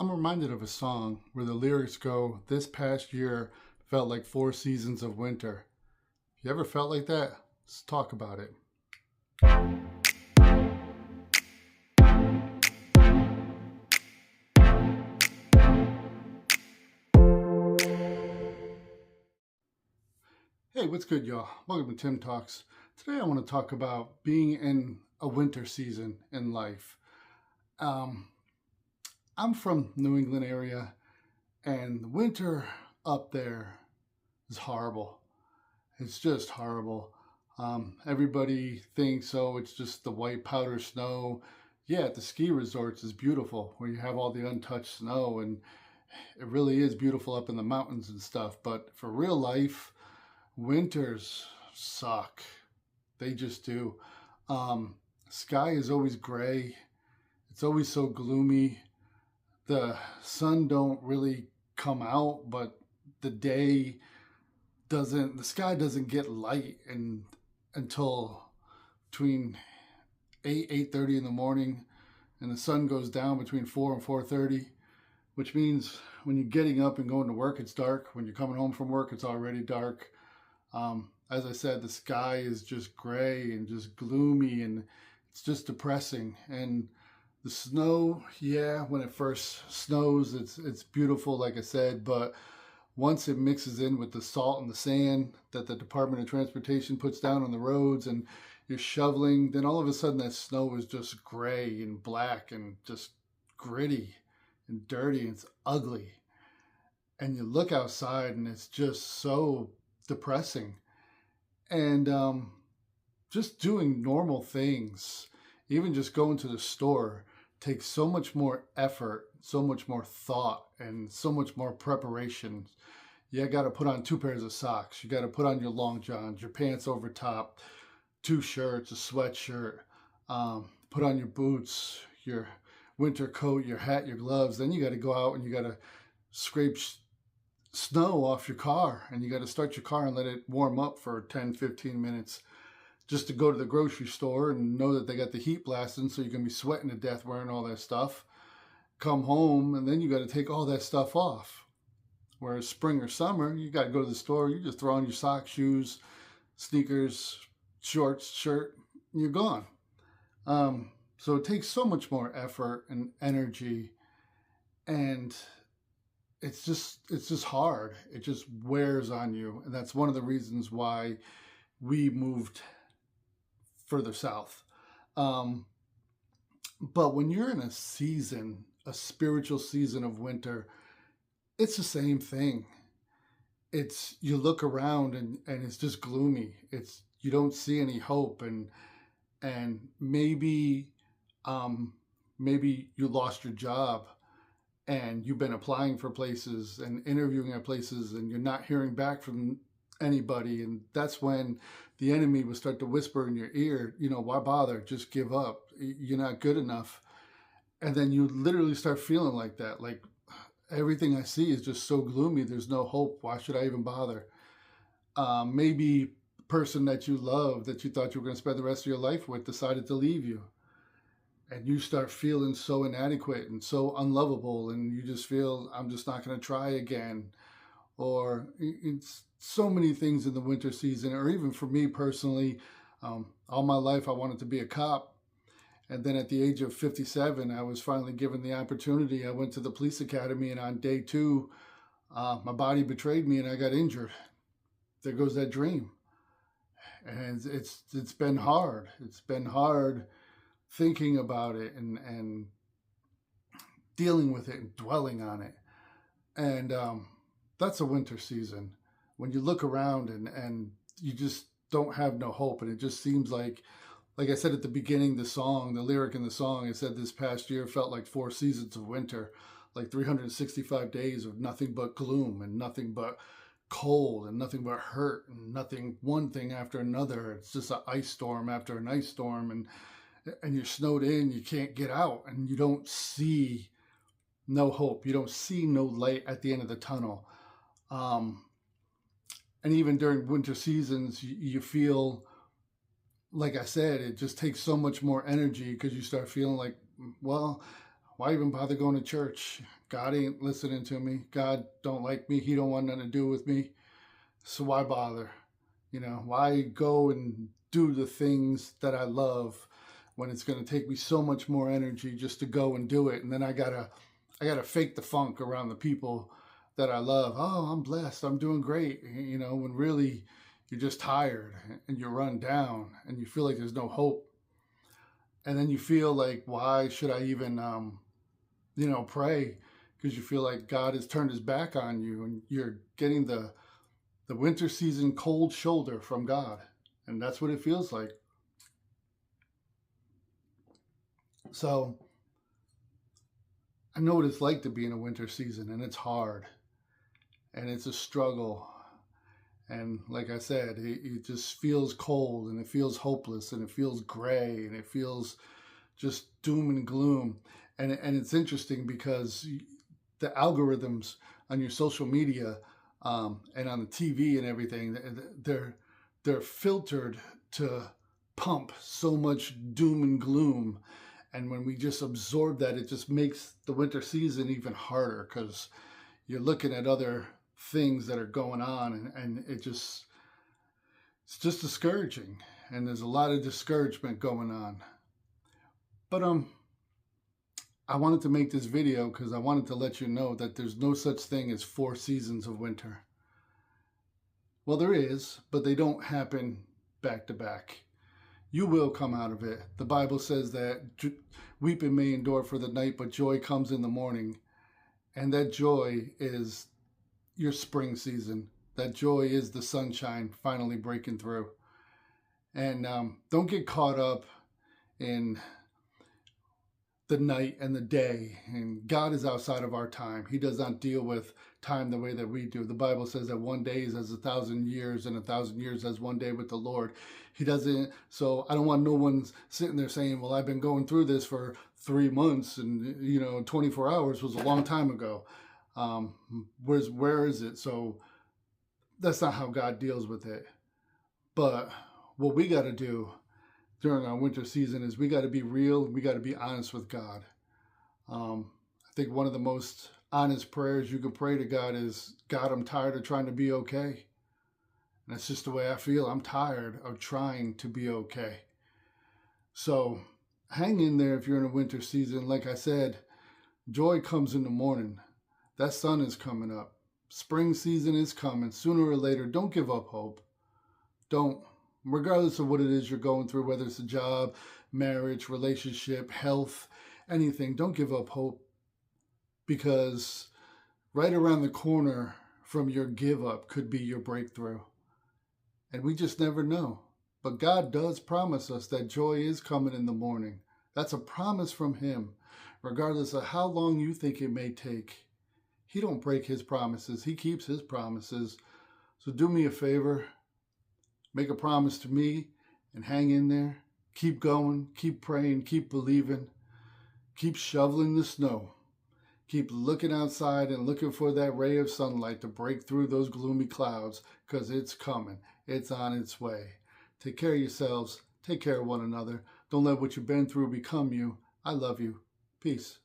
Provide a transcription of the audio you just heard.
I'm reminded of a song where the lyrics go, "This past year felt like 4 seasons of winter." You ever felt like that? Let's talk about it. Hey, what's good, y'all? Welcome to Tim Talks. Today I want to talk about being in a winter season in life. Um, I'm from New England area, and the winter up there is horrible. It's just horrible. Everybody thinks, oh, it's just the white powder snow. Yeah, at the ski resorts is beautiful where you have all the untouched snow, and it really is beautiful up in the mountains and stuff. But for real life, winters suck. They just do. Um, Sky is always gray. It's always so gloomy. The sun don't really come out, but the day the sky doesn't get light until between 8:30 in the morning, and the sun goes down between 4 and 4:30, which means when you're getting up and going to work it's dark. When you're coming home from work it's already dark. As I said, the sky is just gray and just gloomy, and it's just depressing. And the snow, yeah, when it first snows it's beautiful, like I said, but once it mixes in with the salt and the sand that the Department of Transportation puts down on the roads and you're shoveling, then all of a sudden that snow is just gray and black and just gritty and dirty and it's ugly. And you look outside and it's just so depressing. And just doing normal things, even just going to the store, takes so much more effort, so much more thought, and so much more preparation. You got to put on 2 pairs of socks. You got to put on your long johns, your pants over top, 2 shirts, a sweatshirt. Put on your boots, your winter coat, your hat, your gloves. Then you got to go out and you got to scrape snow off your car, and you got to start your car and let it warm up for 10, 15 minutes just to go to the grocery store and know that they got the heat blasting, so you're going to be sweating to death wearing all that stuff. Come home, and then you got to take all that stuff off. Whereas spring or summer, you got to go to the store, you just throw on your socks, shoes, sneakers, shorts, shirt, and you're gone. So it takes so much more effort and energy, and it's just hard. It just wears on you, and that's one of the reasons why we moved further south. Um, but when you're in a season, a spiritual season of winter, it's the same thing. It's you look around and it's just gloomy. It's you don't see any hope, and um, maybe you lost your job and you've been applying for places and interviewing at places and you're not hearing back from anybody, and that's when the enemy will start to whisper in your ear, why bother, just give up, you're not good enough. And then you literally start feeling like that, like everything I see is just so gloomy, there's no hope, why should I even bother? Maybe the person that you love, that you thought you were going to spend the rest of your life with, decided to leave you, and you start feeling so inadequate and so unlovable, and you just feel, I'm just not going to try again. Or it's so many things in the winter season, or even for me personally, all my life I wanted to be a cop. And then at the age of 57, I was finally given the opportunity. I went to the police academy, and on day two, my body betrayed me and I got injured. There goes that dream. And it's been hard. It's been hard thinking about it and dealing with it and dwelling on it. And that's a winter season when you look around and you just don't have no hope, and it just seems like I said at the beginning, the song, the lyric in the song, it said this past year felt like 4 seasons of winter, like 365 days of nothing but gloom and nothing but cold and nothing but hurt and nothing, one thing after another. It's just an ice storm after an ice storm, and you're snowed in, you can't get out, and you don't see no hope. You don't see no light at the end of the tunnel. Um, and even during winter seasons, you feel, like I said, it just takes so much more energy because you start feeling like, well, Why even bother going to church? God ain't listening to me. God don't like me. He don't want nothing to do with me. So why bother? Why go and do the things that I love when it's going to take me so much more energy just to go and do it? And then I gotta fake the funk around the people that I love. Oh, I'm blessed. I'm doing great. When really you're just tired and you're run down and you feel like there's no hope. And then you feel like, why should I even, pray? Because you feel like God has turned his back on you and you're getting the winter season cold shoulder from God. And that's what it feels like. So I know what it's like to be in a winter season, and it's hard and it's a struggle. And like I said, it just feels cold and it feels hopeless and it feels gray and it feels just doom and gloom. And it's interesting because the algorithms on your social media and on the TV and everything, they're filtered to pump so much doom and gloom. And when we just absorb that, it just makes the winter season even harder because you're looking at other things that are going on, and it's just discouraging. And there's a lot of discouragement going on. But I wanted to make this video because I wanted to let you know that there's no such thing as 4 seasons of winter. Well, there is, but they don't happen back to back. You will come out of it. The Bible says that weeping may endure for the night, but joy comes in the morning. And that joy is your spring season. That joy is the sunshine finally breaking through. And don't get caught up in the night and the day. And God is outside of our time. He does not deal with time the way that we do. The Bible says that one day is as 1,000 years and 1,000 years as one day with the Lord. He doesn't. So I don't want no one sitting there saying, well, I've been going through this for 3 months and 24 hours was a long time ago. Where is it? So that's not how God deals with it. But what we got to do during our winter season is we got to be real. We got to be honest with God. I think one of the most honest prayers you can pray to God is, God, I'm tired of trying to be okay. And that's just the way I feel. I'm tired of trying to be okay. So hang in there if you're in a winter season. Like I said, joy comes in the morning. That sun is coming up. Spring season is coming. Sooner or later, don't give up hope. Don't. Regardless of what it is you're going through, whether it's a job, marriage, relationship, health, anything, don't give up hope. Because right around the corner from your give up could be your breakthrough. And we just never know. But God does promise us that joy is coming in the morning. That's a promise from him, regardless of how long you think it may take. He don't break his promises. He keeps his promises. So do me a favor. Make a promise to me and hang in there. Keep going. Keep praying. Keep believing. Keep shoveling the snow. Keep looking outside and looking for that ray of sunlight to break through those gloomy clouds, because it's coming. It's on its way. Take care of yourselves. Take care of one another. Don't let what you've been through become you. I love you. Peace.